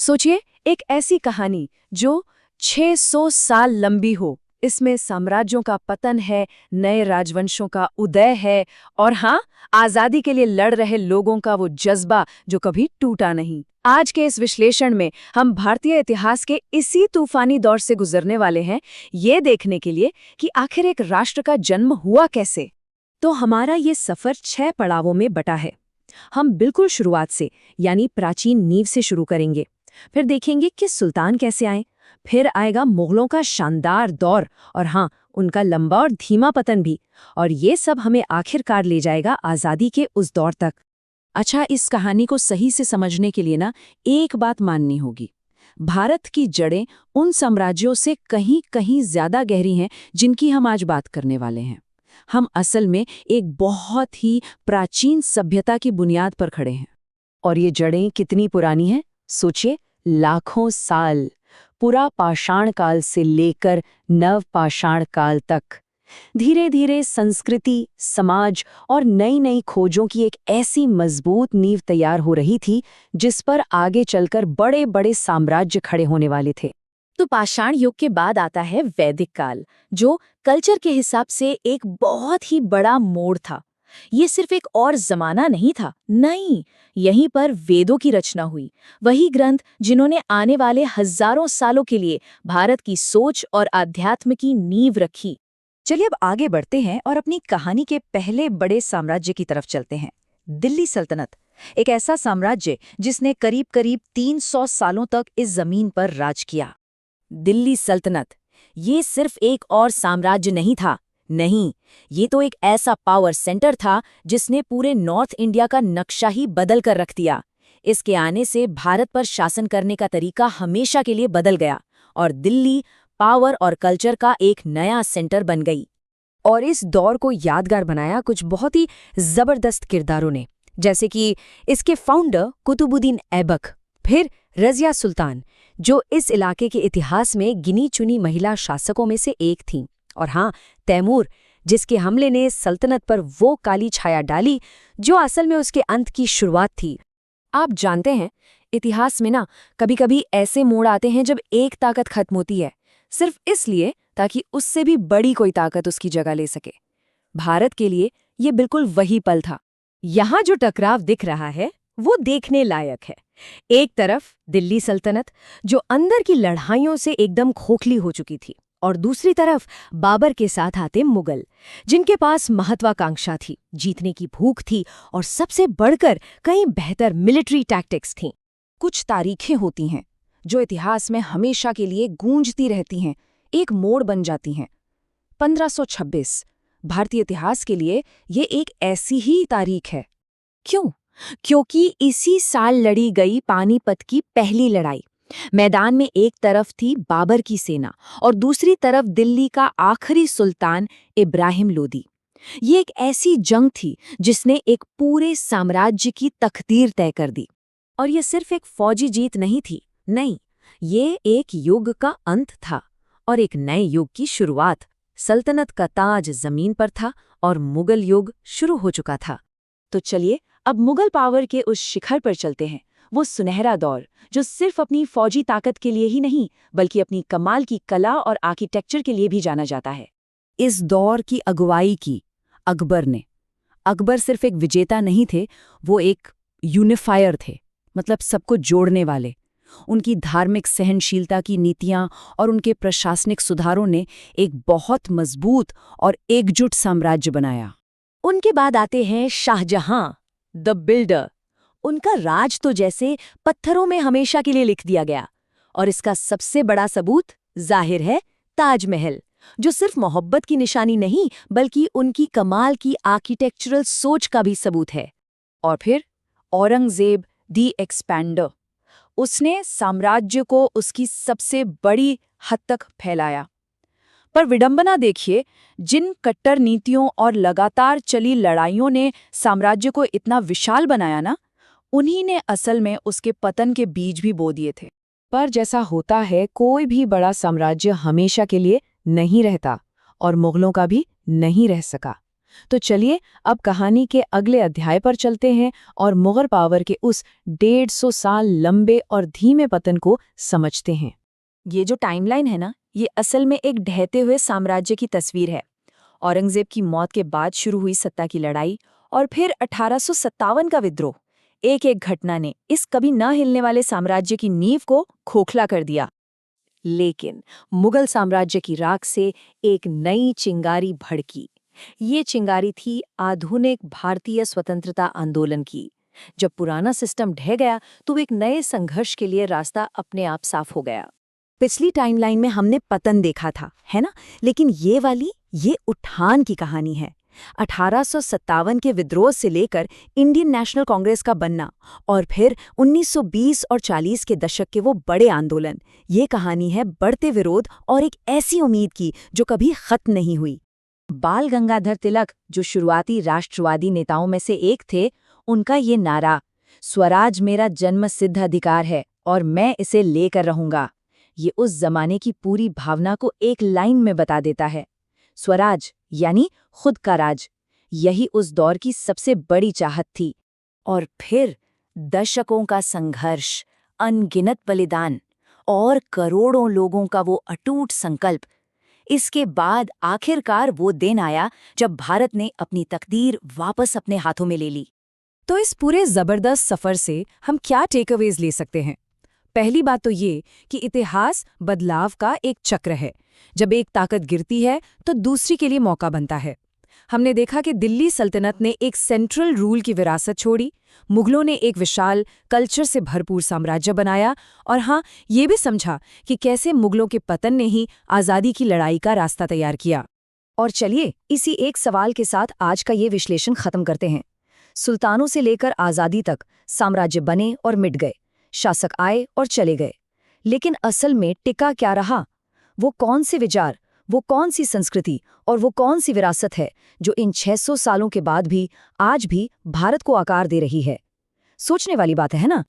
सोचिए, एक ऐसी कहानी जो 600 साल लंबी हो। इसमें साम्राज्यों का पतन है, नए राजवंशों का उदय है और हाँ, आजादी के लिए लड़ रहे लोगों का वो जज्बा जो कभी टूटा नहीं। आज के इस विश्लेषण में हम भारतीय इतिहास के इसी तूफानी दौर से गुजरने वाले हैं, ये देखने के लिए कि आखिर एक राष्ट्र का जन्म हुआ कैसे। तो हमारा ये सफर 6 पड़ावों में बटा है। हम बिल्कुल शुरुआत से यानी प्राचीन नींव से शुरू करेंगे। फिर देखेंगे कि सुल्तान कैसे आए, फिर आएगा मुगलों का शानदार दौर और हाँ, उनका लंबा और धीमा पतन भी। और ये सब हमें आखिरकार ले जाएगा आज़ादी के उस दौर तक। अच्छा, इस कहानी को सही से समझने के लिए ना एक बात माननी होगी। भारत की जड़ें उन साम्राज्यों से कहीं कहीं ज्यादा गहरी हैं जिनकी हम आज बात करने वाले हैं। हम असल में एक बहुत ही प्राचीन सभ्यता की बुनियाद पर खड़े हैं। और ये जड़ें कितनी पुरानी हैं? सोचिए, लाखों साल, पूरा पाषाण काल से लेकर नव पाषाण काल तक। धीरे धीरे संस्कृति, समाज और नई नई खोजों की एक ऐसी मजबूत नींव तैयार हो रही थी जिस पर आगे चलकर बड़े बड़े साम्राज्य खड़े होने वाले थे। तो पाषाण युग के बाद आता है वैदिक काल, जो कल्चर के हिसाब से एक बहुत ही बड़ा मोड़ था। ये सिर्फ एक और जमाना नहीं था, नहीं, यहीं पर वेदों की रचना हुई। वही ग्रंथ जिन्होंने आने वाले हजारों सालों के लिए भारत की सोच और आध्यात्म की नींव रखी। चलिए अब आगे बढ़ते हैं और अपनी कहानी के पहले बड़े साम्राज्य की तरफ चलते हैं, दिल्ली सल्तनत। एक ऐसा साम्राज्य जिसने करीब करीब 300 सालों तक इस जमीन पर राज किया। दिल्ली सल्तनत ये सिर्फ एक और साम्राज्य नहीं था, नहीं, ये तो एक ऐसा पावर सेंटर था जिसने पूरे नॉर्थ इंडिया का नक्शा ही बदल कर रख दिया। इसके आने से भारत पर शासन करने का तरीका हमेशा के लिए बदल गया और दिल्ली पावर और कल्चर का एक नया सेंटर बन गई। और इस दौर को यादगार बनाया कुछ बहुत ही जबरदस्त किरदारों ने, जैसे कि इसके फाउंडर कुतुबुद्दीन ऐबक, फिर रज़िया सुल्तान, जो इस इलाके के इतिहास में गिनी चुनी महिला शासकों में से एक थीं, और हाँ, तैमूर, जिसके हमले ने सल्तनत पर वो काली छाया डाली जो असल में उसके अंत की शुरुआत थी। आप जानते हैं, इतिहास में ना कभी कभी ऐसे मोड़ आते हैं जब एक ताकत खत्म होती है, सिर्फ इसलिए ताकि उससे भी बड़ी कोई ताकत उसकी जगह ले सके। भारत के लिए ये बिल्कुल वही पल था। यहाँ जो टकराव दिख रहा है वो देखने लायक है। एक तरफ दिल्ली सल्तनत जो अंदर की लड़ाइयों से एकदम खोखली हो चुकी थी, और दूसरी तरफ बाबर के साथ आते मुगल, जिनके पास महत्वाकांक्षा थी, जीतने की भूख थी और सबसे बढ़कर कई बेहतर मिलिट्री टैक्टिक्स थीं। कुछ तारीखें होती हैं जो इतिहास में हमेशा के लिए गूंजती रहती हैं, एक मोड़ बन जाती हैं। 1526 भारतीय इतिहास के लिए ये एक ऐसी ही तारीख है। क्यों? क्योंकि इसी साल लड़ी गई पानीपत की पहली लड़ाई। मैदान में एक तरफ थी बाबर की सेना और दूसरी तरफ दिल्ली का आखिरी सुल्तान इब्राहिम लोदी। ये एक ऐसी जंग थी जिसने एक पूरे साम्राज्य की तकदीर तय कर दी। और ये सिर्फ एक फौजी जीत नहीं थी, नहीं, ये एक युग का अंत था और एक नए युग की शुरुआत। सल्तनत का ताज जमीन पर था और मुगल युग शुरू हो चुका था। तो चलिए अब मुगल पावर के उस शिखर पर चलते हैं, वो सुनहरा दौर जो सिर्फ अपनी फौजी ताकत के लिए ही नहीं बल्कि अपनी कमाल की कला और आर्किटेक्चर के लिए भी जाना जाता है। इस दौर की अगुवाई की अकबर ने। अकबर सिर्फ एक विजेता नहीं थे, वो एक यूनिफायर थे, मतलब सबको जोड़ने वाले। उनकी धार्मिक सहनशीलता की नीतियां और उनके प्रशासनिक सुधारों ने एक बहुत मजबूत और एकजुट साम्राज्य बनाया। उनके बाद आते हैं शाहजहां, द बिल्डर। उनका राज तो जैसे पत्थरों में हमेशा के लिए लिख दिया गया, और इसका सबसे बड़ा सबूत जाहिर है ताजमहल, जो सिर्फ मोहब्बत की निशानी नहीं बल्कि उनकी कमाल की आर्किटेक्चरल सोच का भी सबूत है। और फिर औरंगजेब दी एक्सपैंडर, उसने साम्राज्य को उसकी सबसे बड़ी हद तक फैलाया। पर विडंबना देखिए, जिन कट्टर नीतियों और लगातार चली लड़ाइयों ने साम्राज्य को इतना विशाल बनाया ना, उन्हीं ने असल में उसके पतन के बीज भी बो दिए थे। पर जैसा होता है, कोई भी बड़ा साम्राज्य हमेशा के लिए नहीं रहता, और मुगलों का भी नहीं रह सका। तो चलिए अब कहानी के अगले अध्याय पर चलते हैं और मुगल पावर के उस 150 साल लंबे और धीमे पतन को समझते हैं। ये जो टाइमलाइन है ना, ये असल में एक ढहते हुए साम्राज्य की तस्वीर है। औरंगजेब की मौत के बाद शुरू हुई सत्ता की लड़ाई और फिर 1857 का विद्रोह, एक एक घटना ने इस कभी न हिलने वाले साम्राज्य की नींव को खोखला कर दिया। लेकिन मुगल साम्राज्य की राख से एक नई चिंगारी भड़की। ये चिंगारी थी आधुनिक भारतीय स्वतंत्रता आंदोलन की। जब पुराना सिस्टम ढह गया तो एक नए संघर्ष के लिए रास्ता अपने आप साफ हो गया। पिछली टाइमलाइन में हमने पतन देखा था, है ना? लेकिन ये उठान की कहानी है। 1857 के विद्रोह से लेकर इंडियन नेशनल कांग्रेस का बनना और फिर 1920 और 40 के दशक के वो बड़े आंदोलन। ये कहानी है बढ़ते विरोध और एक ऐसी उम्मीद की जो कभी खत्म नहीं हुई। बाल गंगाधर तिलक, जो शुरुआती राष्ट्रवादी नेताओं में से एक थे, उनका ये नारा, स्वराज मेरा जन्म सिद्ध अधिकार है और मैं इसे लेकर रहूंगा, ये उस जमाने की पूरी भावना को एक लाइन में बता देता है। स्वराज यानी खुद का राज, यही उस दौर की सबसे बड़ी चाहत थी। और फिर दशकों का संघर्ष, अनगिनत बलिदान और करोड़ों लोगों का वो अटूट संकल्प। इसके बाद आखिरकार वो दिन आया जब भारत ने अपनी तकदीर वापस अपने हाथों में ले ली। तो इस पूरे जबरदस्त सफर से हम क्या टेकअवेज ले सकते हैं? पहली बात तो ये कि इतिहास बदलाव का एक चक्र है। जब एक ताकत गिरती है तो दूसरी के लिए मौका बनता है। हमने देखा कि दिल्ली सल्तनत ने एक सेंट्रल रूल की विरासत छोड़ी, मुगलों ने एक विशाल कल्चर से भरपूर साम्राज्य बनाया, और हाँ, ये भी समझा कि कैसे मुगलों के पतन ने ही आज़ादी की लड़ाई का रास्ता तैयार किया। और चलिए इसी एक सवाल के साथ आज का ये विश्लेषण खत्म करते हैं। सुल्तानों से लेकर आज़ादी तक साम्राज्य बने और मिट गए, शासक आए और चले गए, लेकिन असल में टिका क्या रहा? वो कौन से विचार, वो कौन सी संस्कृति और वो कौन सी विरासत है जो इन 600 सालों के बाद भी आज भी भारत को आकार दे रही है? सोचने वाली बात है ना?